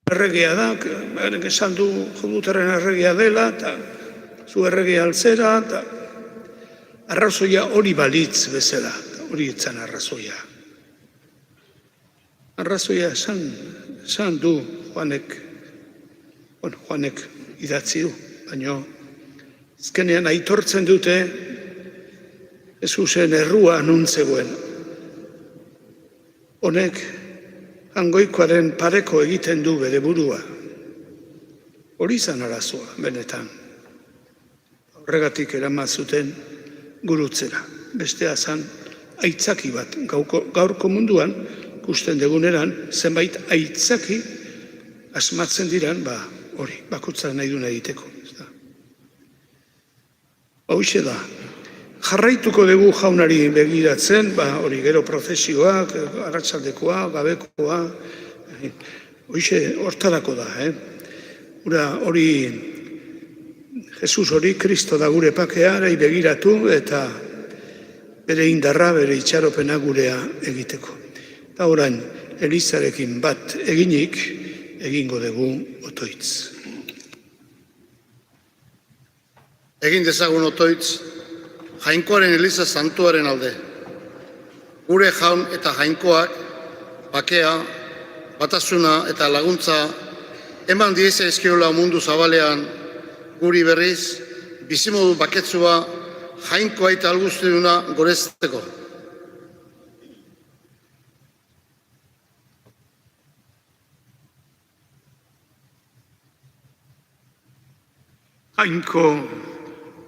Erregea da, esan du judutarren erregea dela, eta zu erregea altzera, eta arrazoia hori balitz bezala, hori etzan arrazoia. Arrazoia esan du Joanek idatzi du, baina azkenean aitortzen dute Jesusen errua nun zegoen. Honek hangoikoaren pareko egiten du bere burua. Hori izan arazoa, benetan. Horregatik eraman zuten gurutzera. Bestea zan aitzaki bat. Gaurko munduan, ikusten deguneran, zenbait aitzaki asmatzen diran, hori, bakoitza nahi duen egiteko. Hauxe da. Jarraituko dugu jaunari begiratzen, hori gero prozesioak, arratsaldekoa, gabekoa, hortarako da. Hori, Jesus hori, Kristo da gure pakea, begiratu eta bere indarra, bere itxaropena gurea egiteko. Eta orain, Elizarekin bat eginik, egingo dugu otoitz. Egin dezagun otoitz, Jainkoaren Eliza Santuaren alde. Gure jaun eta jainkoak, bakea, batasuna eta laguntza eman dieza ezkiola mundu zabalean guri berriz, bizimodu baketsua jainkoa eta algustiduna gorezteko. Jainko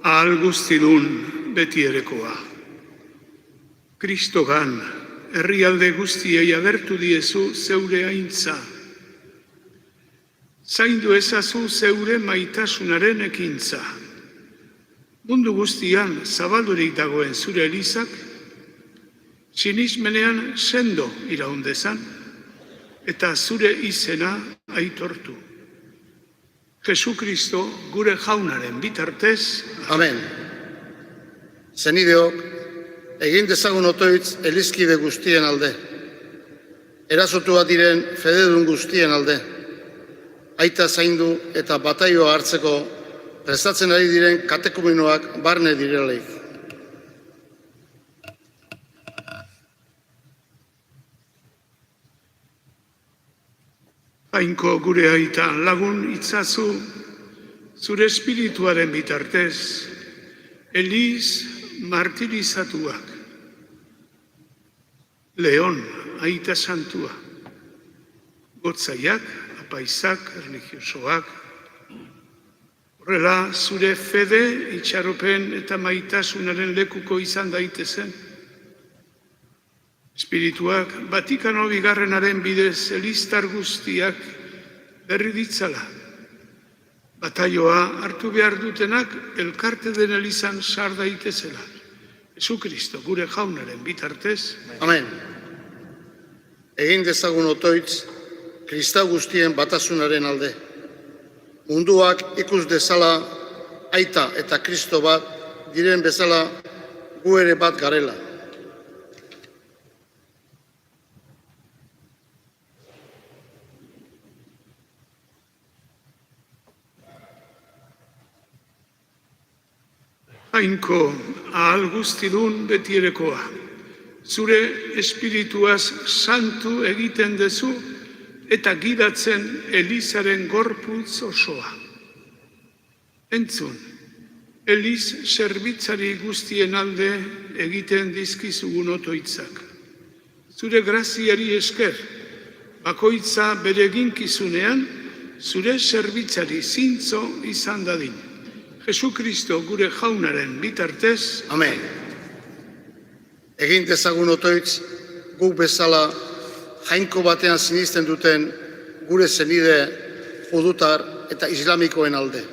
ahal guztidun beti erekoa. Kristogan herrialde guztiei agertu diezu zeure aintza. Zaindu ezazu zeure maitasunaren ekintza. Mundu guztian zabaldurik dagoen zure Elizak, sinismenean sendo iraundezan, eta zure izena aitortu. Jesu Kristo gure jaunaren bitartez. Amen. Zenideok, egin dezagun otoitz elizkide guztien alde. Erasotua diren fededun guztien alde. Aita zaindu eta bataioa hartzeko prestatzen ari diren katekumenoak barne direlaik. Jainko gure aita lagun itzazu zure espirituaren bitartez, Eliz martirizatuak, Leon aita santua, gotzaiak, apaizak, religiosoak, horrela zure fede, itxaropen eta maitasunaren lekuko izan daitezen. Espirituak Vatikano bigarrenaren bidez eliztar guztiak berri ditzala. Bataioa hartu behar dutenak elkarte den elizan sar daitezela. Jesu Kristo gure jaunaren bitartez. Amen. Egin dezagun otoitz kristau guztien batasunaren alde. Munduak ikus dezala aita eta Kristo bat diren bezala gu ere bat garela. Jainko ahal guztidun betierekoa, zure espirituaz santu egiten dezu eta gidatzen Elizaren gorputz osoa. Entzun, Eliz zerbitzari guztien alde egiten dizkizugun otoitzak. Zure graziari esker, bakoitza bere eginkizunean, zure zerbitzari zintzo izan dadin. Jesu Kristo gure jaunaren bitartez. Amen. Egin dezagun otoitz guk bezala jainko batean sinisten duten gure zenide judutar eta islamikoen alde.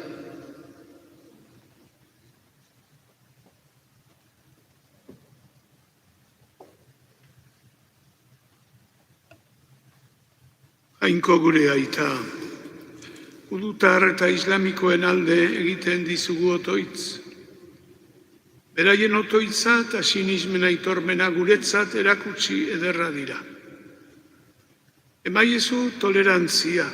Jainko gure aita, judutar eta islamikoen alde egiten dizugu otoitz. Beraien otoitza eta sinismena aitormena guretzat erakutsi ederra dira. Emaiezu tolerantzia,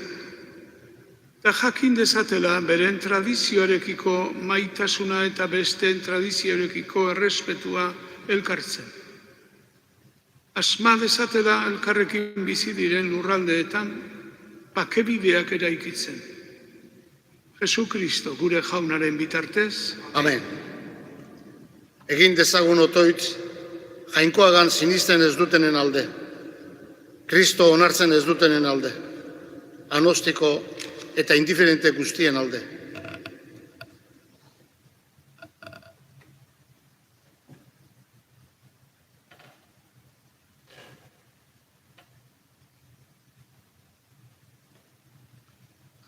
Eta jakin dezatela beren tradizioarekiko maitasuna eta besteen tradizioarekiko errespetua elkartzen. Asma dezatela elkarrekin bizi diren lurraldeetan bakebideak eraikitzen. Jesu Kristo gure jaunaren bitartez. Amen. Egin dezagun otoitz, jainkoagan sinisten ez dutenen alde, Kristo onartzen ez dutenen alde, anostiko eta indiferente guztien alde.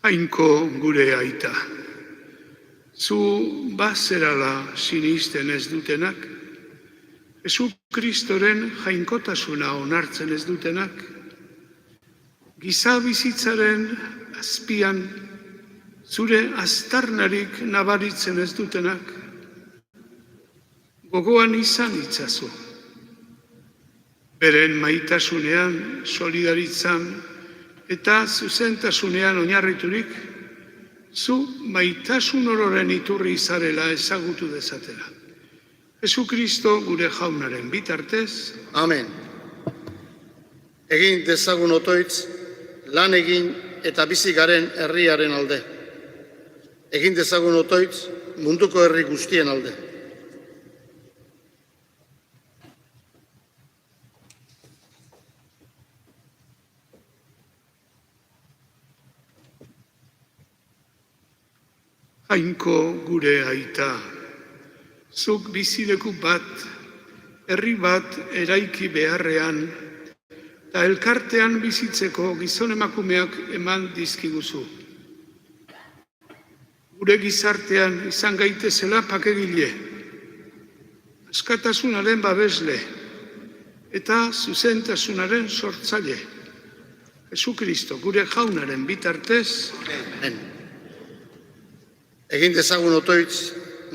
Jainko gure aita, zu bazerala sinisten ez dutenak, Jesu Kristoren jainkotasuna onartzen ez dutenak, giza bizitzaren azpian zure aztarnarik nabaritzen ez dutenak, gogoan izan itzazu. Beren maitasunean, solidaritzan eta zuzentasunean oinarriturik, zu maitasun ororen iturri izarela ezagutu dezatela. Jesu Kristo gure jaunaren bitartez. Amen. Egin dezagun otoitz, lan egin eta bizi garen herriaren alde. Egin dezagun otoitz, munduko herri guztien alde. Jainko gure aita, zuk bizileku bat, herri bat eraiki beharrean, eta elkartean bizitzeko gizon emakumeak eman dizkiguzu. Gure gizartean izan gaitezela pakegile, askatasunaren babesle eta zuzentasunaren sortzaile. Jesu Kristo gure jaunaren bitartez. Amen. Egin dezagun otoitz,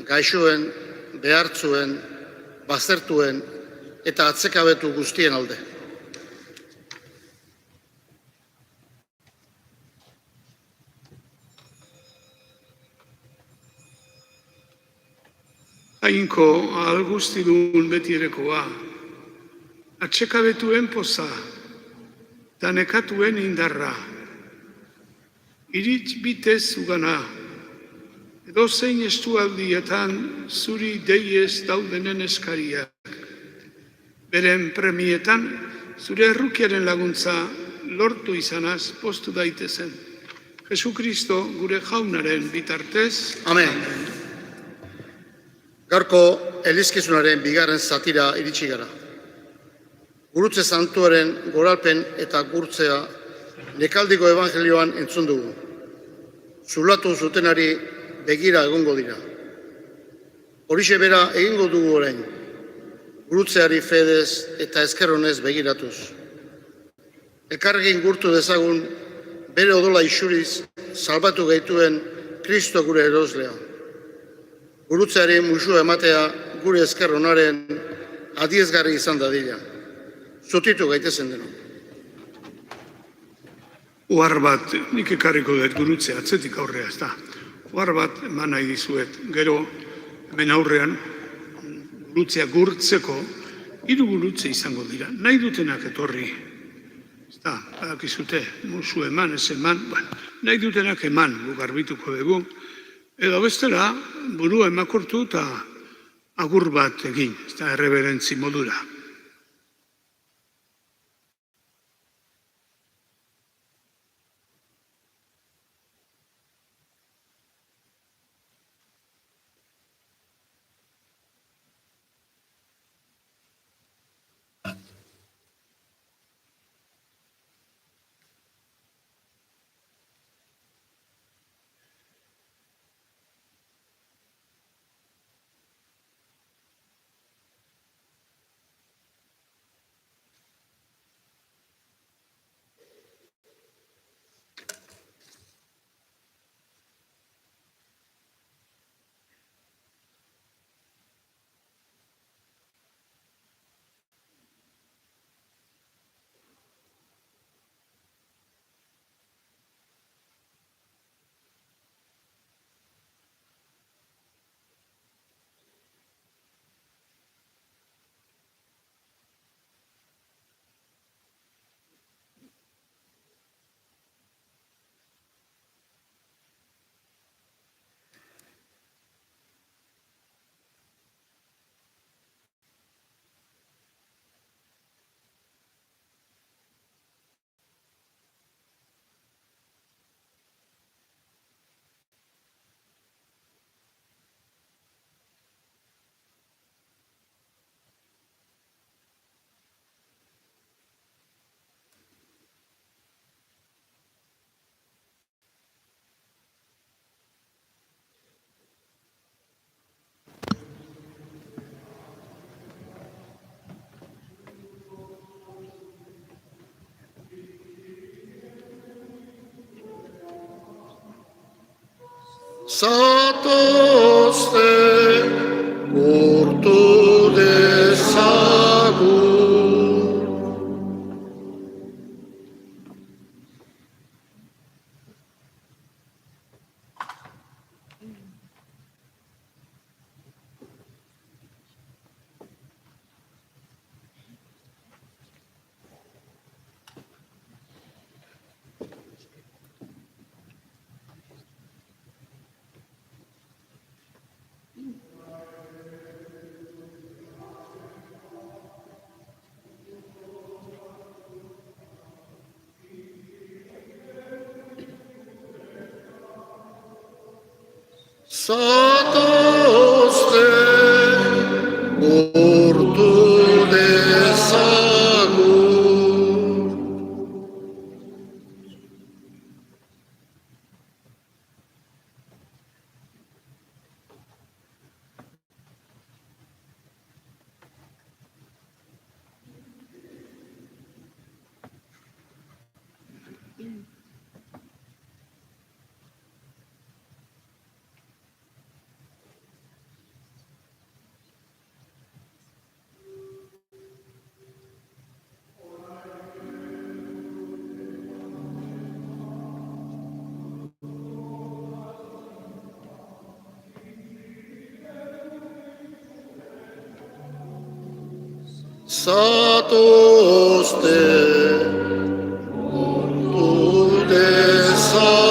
gaixoen, behartzuen, baztertuen eta atzekabetu guztien alde. Jainko ahal guztidun betierekoa, atsekabetuen poza, eta nekatuen indarra, iritz bitez zugana, edo zein estualdietan zuri deiez daudenen eskariak. Beren premietan zure errukiaren laguntza lortu izanaz postu daitezen. Jesu Kristo gure jaunaren bitartez. Amen. Gaurko elizkizunaren bigarren zatira iritsi gara. Gurutze santuaren goralpen eta gurtzea nekaldiko evangelioan entzun dugu. Zulatu zutenari begira egongo dira. Horixe bera egingo dugu orain, gurutzeari fedez eta ezkerronez begiratuz. Elkarrekin gurtu dezagun bere odola isuriz salbatu gaituen Kristo gure eroslea. Gurutzeari musu ematea gure ezkerronaren adiezgarri izan dadila. Zutitu gaitezen deno. Uhar bat, nik ekarriko dut gurutze atzetik aurrea, ez da. Uhar bat eman nahi dizuet. Gero, hemen aurrean, gurutzea gurtzeko, 3 gurutze izango dira. Nahi dutenak etorri. Ez da, badakizute, musu eman, ez eman, nahi dutenak eman, gu garbituko dugu. Edo bestela, burua emakortu eta agur bat egin, ez da, erreberentzi modura. zatozte urtu dezagun. Zatozte urtu dezagun. Zatozte urtu dezagun.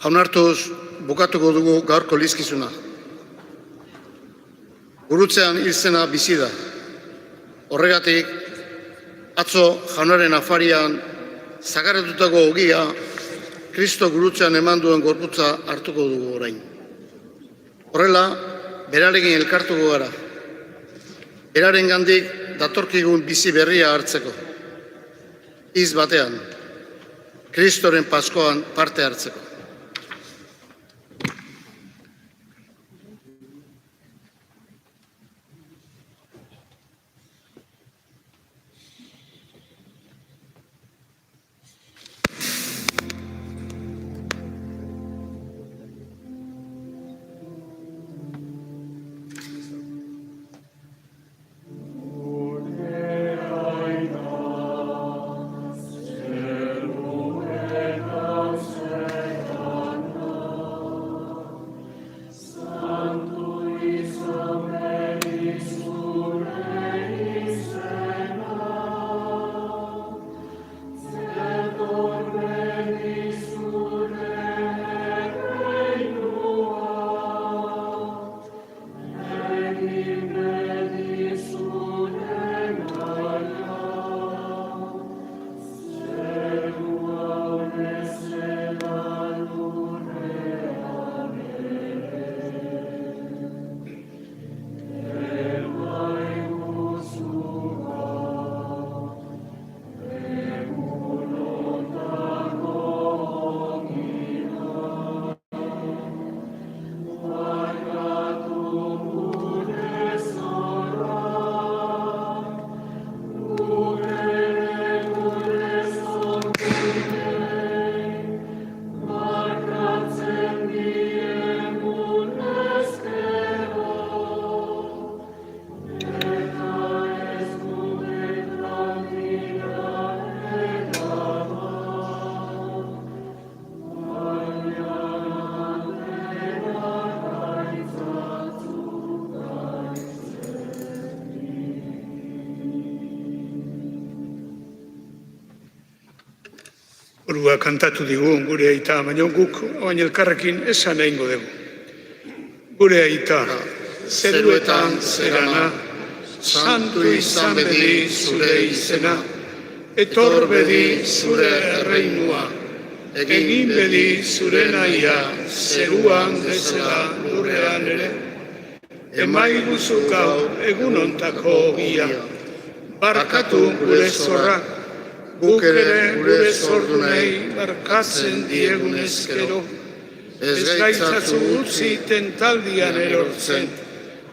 Jaunartuz bukatuko dugu gaurko lizkizuna. Gurutzean hil zena bizi da. Horregatik, atzo jaunaren afarian zagaratutako ogia Kristo gurutzean eman duen gorputza hartuko dugu orain. Horrela, berarekin elkartuko gara. Beraren gandik datorkigun bizi berria hartzeko. Iz batean, Kristoren Paskoan parte hartzeko. Orua kantatu digu gure aita, baina guk oain elkarrekin esan egingo dugu. Gure aita, zeruetan zerana, santu izan bedi zure izena, etor bedi zure erreinua, egin bedi zure nahia, zeruan bezala lurrean ere, emaiguzu gaur egun ontako ogia, barkatu gure zorrak, guk ere gure zordunei barkatzen diegun ezkero, ez gaitzazu utzi tentaldian erortzen,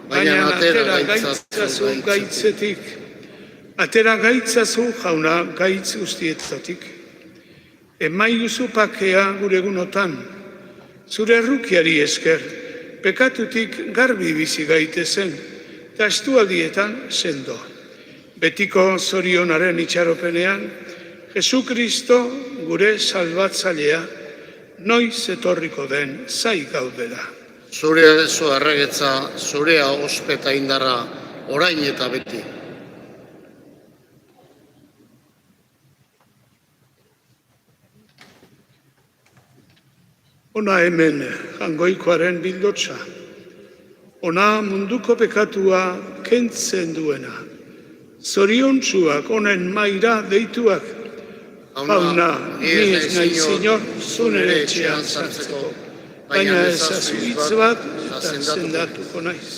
baina atera gaitzazu gaitzetik, atera gaitzazu jauna gaitz guztietatik. Emaiguzu pakea gure egunotan, zure errukiari esker, pekatutik garbi bizi gaitezen, eta estualdietan sendo. Betiko zorionaren itxaropenean, Jesu Kristo gure salbatzailea, noiz etorriko den zai gaudela. Zure adezo arregetza, zurea ospeta indarra, orain eta beti. Ona hemen jangoikoaren bildotsa, ona munduko pekatua kentzen duena, zoriontsuak onen maira deituak, jauna, ni ez nahi zinor zunere etxean sartzeko, baina ezazu hitz bat eta sendatuko naiz.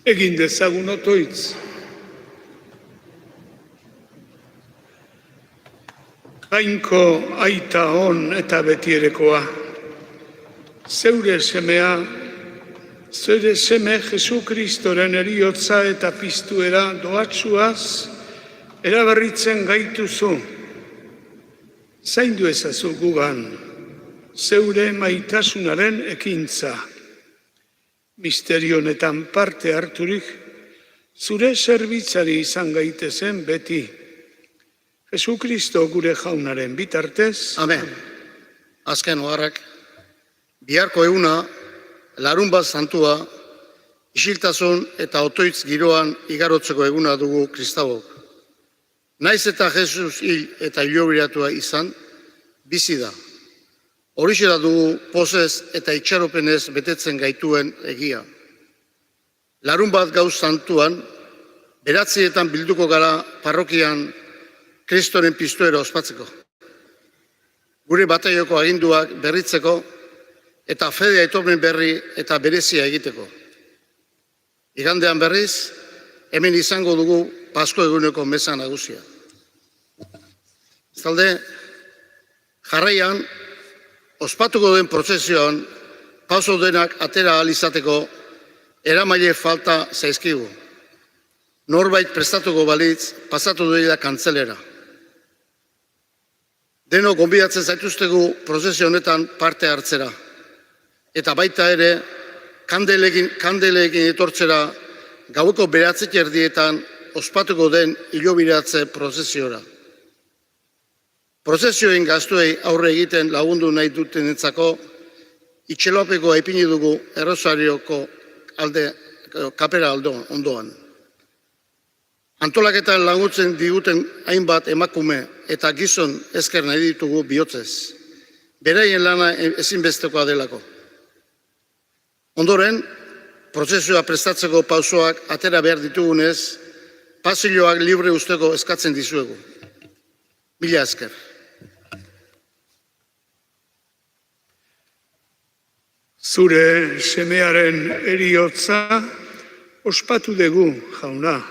Egin dezagun otoitz. Jainko aita on eta betierekoa, zeure semea, zeure seme Jesu Kristoren eriotza eta piztuera doatsuaz eraberritzen gaituzu. Zaindu ezazu gugan, zeure maitasunaren ekintza. Misterio honetan parte harturik, zure zerbitzari izan gaitezen beti. Jesu Kristo gure jaunaren bitartez. Amen. Azken oharrak, biharko eguna, larunbat santua, isiltasun eta otoitz giroan igarotzeko eguna dugu kristauok. Naiz eta Jesus hil eta hilobiratua izan, bizi da. Horixe da dugu pozez eta itxaropenez betetzen gaituen egia. Larunbat gauz santuan, 9 bilduko gara parrokian Kristoren piztuera ospatzeko. Gure bataioko aginduak berritzeko eta fede aitormen berri eta berezia egiteko. Igandean berriz, hemen izango dugu Pasko eguneko meza nagusia. Bestalde, jarraian, ospatuko den prozesioan, pauso denak atera ahal izateko eramaile falta zaizkigu. Norbait prestatuko balitz, pasatu duela kantzelera. Deno gonbidatzen zaituztegu prozesio honetan parte hartzera. Eta baita ere, kandelekin etortzera gaueko 9:00 ospatuko den hilobiratze prozesiora. Prozesioen gastuei aurre egiten lagundu nahi dutenentzako itxelopeko aipini dugu Errosarioko kapera ondoan. Antolaketan laguntzen diguten hainbat emakume eta gizon esker nahi ditugu bihotzez. Beraien lana ezinbestekoa delako. Ondoren, prozesioa prestatzeko pausoak atera behar ditugunez, pasilloak libre usteko eskatzen dizuegu. Mila esker. Zure semearen eriotza ospatu dugu, jauna.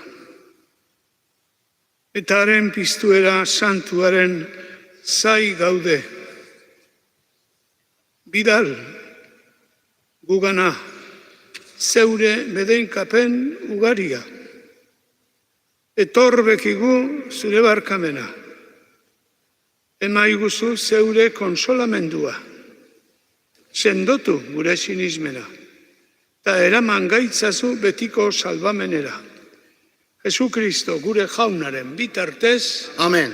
Eta haren piztuera santuaren zai gaude. Bidal, gugana, zeure bedenkapen ugaria. Etor bekigu zure barkamena. Emaiguzu zeure konsolamendua. Sendotu gure sinismena. Ta eraman gaitzazu betiko salvamenera. Jesu Kristo gure jaunaren bitartez. Amen.